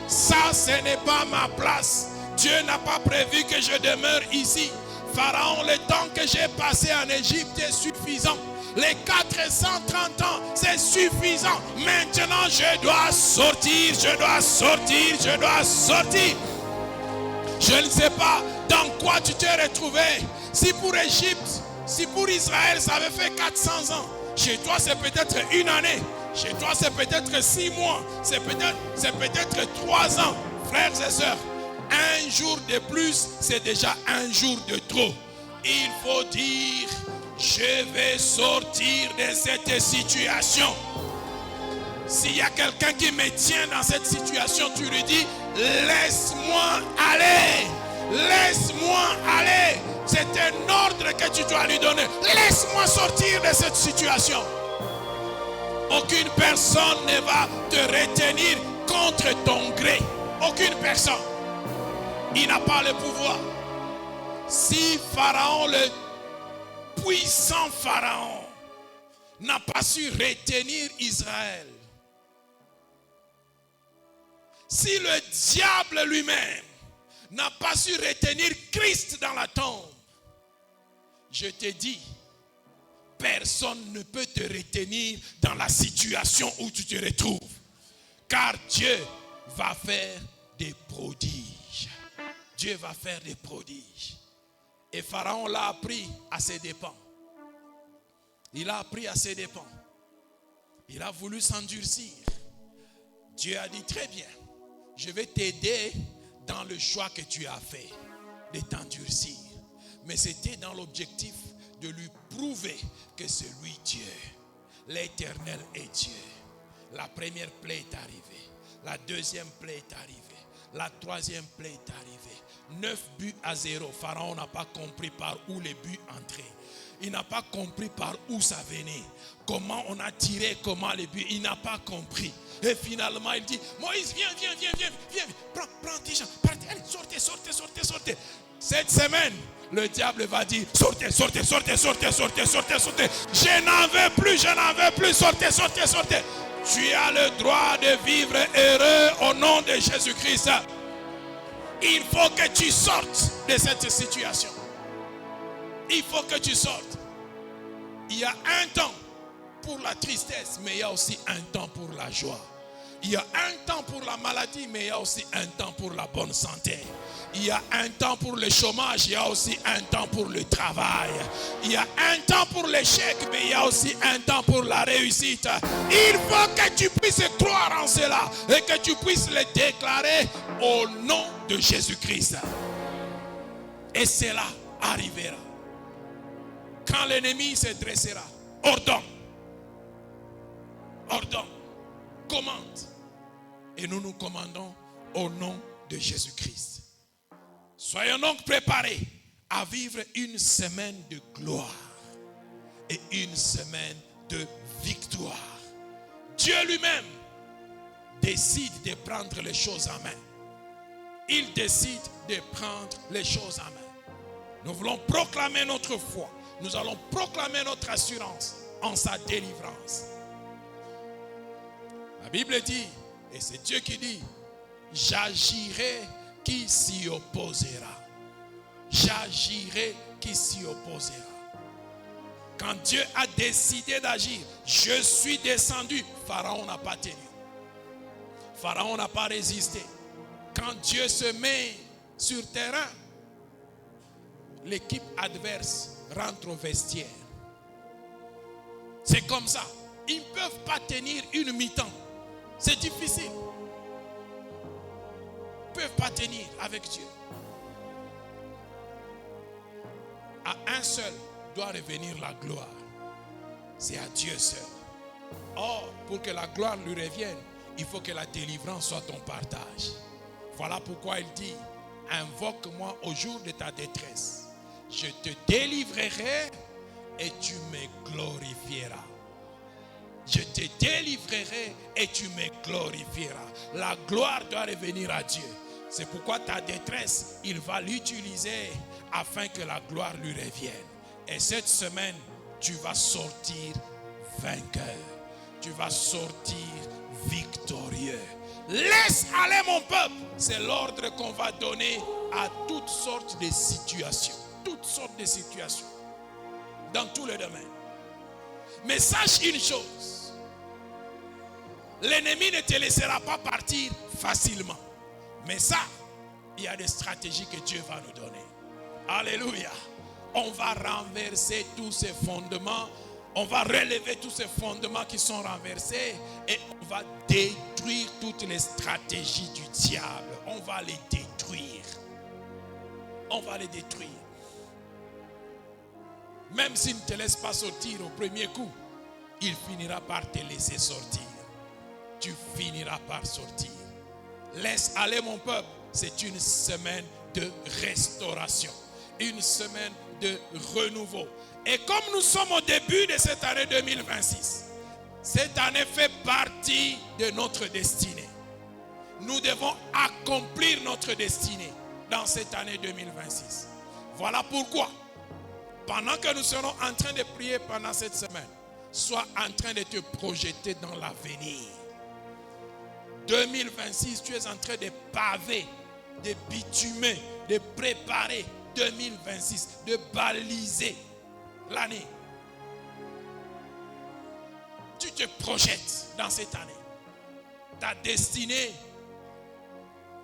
A: Ça, ce n'est pas ma place. Dieu n'a pas prévu que je demeure ici. Pharaon, le temps que j'ai passé en Égypte est suffisant. Les 430 ans, c'est suffisant. Maintenant, je dois sortir, je dois sortir, je dois sortir. Je ne sais pas dans quoi tu t'es retrouvé. Si pour Égypte, si pour Israël, ça avait fait 400 ans. Chez toi, c'est peut-être une année. Chez toi, c'est peut-être 6 mois. C'est peut-être 3 ans. Frères et sœurs, un jour de plus, c'est déjà un jour de trop. Il faut dire, je vais sortir de cette situation. S'il y a quelqu'un qui me tient dans cette situation, tu lui dis, laisse-moi aller. Laisse-moi aller. C'est un ordre que tu dois lui donner. Laisse-moi sortir de cette situation. Aucune personne ne va te retenir contre ton gré. Aucune personne. Il n'a pas le pouvoir. Si Pharaon, le puissant Pharaon, n'a pas su retenir Israël, si le diable lui-même n'a pas su retenir Christ dans la tombe, je te dis, personne ne peut te retenir dans la situation où tu te retrouves. Car Dieu va faire des prodiges. Dieu va faire des prodiges. Et Pharaon l'a appris à ses dépens. Il a appris à ses dépens. Il a voulu s'endurcir. Dieu a dit, très bien, je vais t'aider dans le choix que tu as fait de t'endurcir. Mais c'était dans l'objectif de lui prouver que c'est lui Dieu. L'Éternel est Dieu. La première plaie est arrivée. La deuxième plaie est arrivée. La troisième plaie est arrivée. 9-0. Pharaon n'a pas compris par où les buts entraient. Il n'a pas compris par où ça venait. Comment on a tiré, comment les buts. Il n'a pas compris. Et finalement, il dit, Moïse, viens. Prends tes gens. Allez, sortez. Cette semaine, le diable va dire, sortez. Je n'en veux plus, sortez. Tu as le droit de vivre heureux au nom de Jésus-Christ. Il faut que tu sortes de cette situation. Il faut que tu sortes. Il y a un temps pour la tristesse, mais il y a aussi un temps pour la joie. Il y a un temps pour la maladie, mais il y a aussi un temps pour la bonne santé. Il y a un temps pour le chômage, il y a aussi un temps pour le travail. Il y a un temps pour l'échec, mais il y a aussi un temps pour la réussite. Il faut que tu puisses croire en cela et que tu puisses le déclarer au nom de Jésus-Christ. Et cela arrivera. Quand l'ennemi se dressera, ordonne, commande. Et nous nous commandons au nom de Jésus-Christ. Soyons donc préparés à vivre une semaine de gloire et une semaine de victoire. Dieu lui-même décide de prendre les choses en main. Il décide de prendre les choses en main. Nous voulons proclamer notre foi. Nous allons proclamer notre assurance en sa délivrance. La Bible dit, et c'est Dieu qui dit, j'agirai qui s'y opposera. J'agirai qui s'y opposera. Quand Dieu a décidé d'agir, je suis descendu. Pharaon n'a pas tenu. Pharaon n'a pas résisté. Quand Dieu se met sur terrain, l'équipe adverse rentre au vestiaire. C'est comme ça. Ils ne peuvent pas tenir une mi-temps. C'est difficile. Ils ne peuvent pas tenir avec Dieu. À un seul doit revenir la gloire. C'est à Dieu seul. Or, pour que la gloire lui revienne, il faut que la délivrance soit ton partage. Voilà pourquoi il dit, invoque-moi au jour de ta détresse. Je te délivrerai et tu me glorifieras. Je te délivrerai et tu me glorifieras. La gloire doit revenir à Dieu. C'est pourquoi ta détresse, il va l'utiliser afin que la gloire lui revienne. Et cette semaine, tu vas sortir vainqueur. Tu vas sortir victorieux. Laisse aller mon peuple. C'est l'ordre qu'on va donner à toutes sortes de situations. Toutes sortes de situations. Dans tous les domaines. Mais sache une chose. L'ennemi ne te laissera pas partir facilement. Mais ça, il y a des stratégies que Dieu va nous donner. Alléluia. On va renverser tous ces fondements. On va relever tous ces fondements qui sont renversés. Et on va détruire toutes les stratégies du diable. On va les détruire. On va les détruire. Même s'il ne te laisse pas sortir au premier coup, il finira par te laisser sortir. Tu finiras par sortir. Laisse aller mon peuple. C'est une semaine de restauration. Une semaine de renouveau. Et comme nous sommes au début de cette année 2026, cette année fait partie de notre destinée. Nous devons accomplir notre destinée dans cette année 2026. Voilà pourquoi, pendant que nous serons en train de prier pendant cette semaine, sois en train de te projeter dans l'avenir. 2026, tu es en train de paver, de bitumer, de préparer 2026, de baliser l'année. Tu te projettes dans cette année. Ta destinée,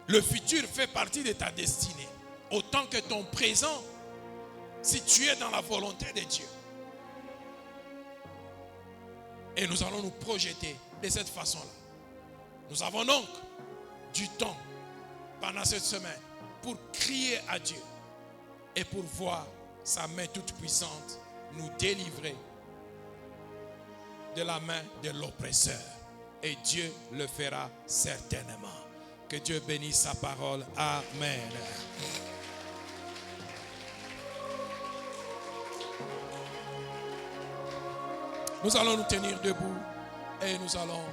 A: le futur fait partie de ta destinée. Autant que ton présent, si tu es dans la volonté de Dieu. Et nous allons nous projeter de cette façon-là. Nous avons donc du temps pendant cette semaine pour crier à Dieu et pour voir sa main toute puissante nous délivrer de la main de l'oppresseur. Et Dieu le fera certainement. Que Dieu bénisse sa parole. Amen. Nous allons nous tenir debout et nous allons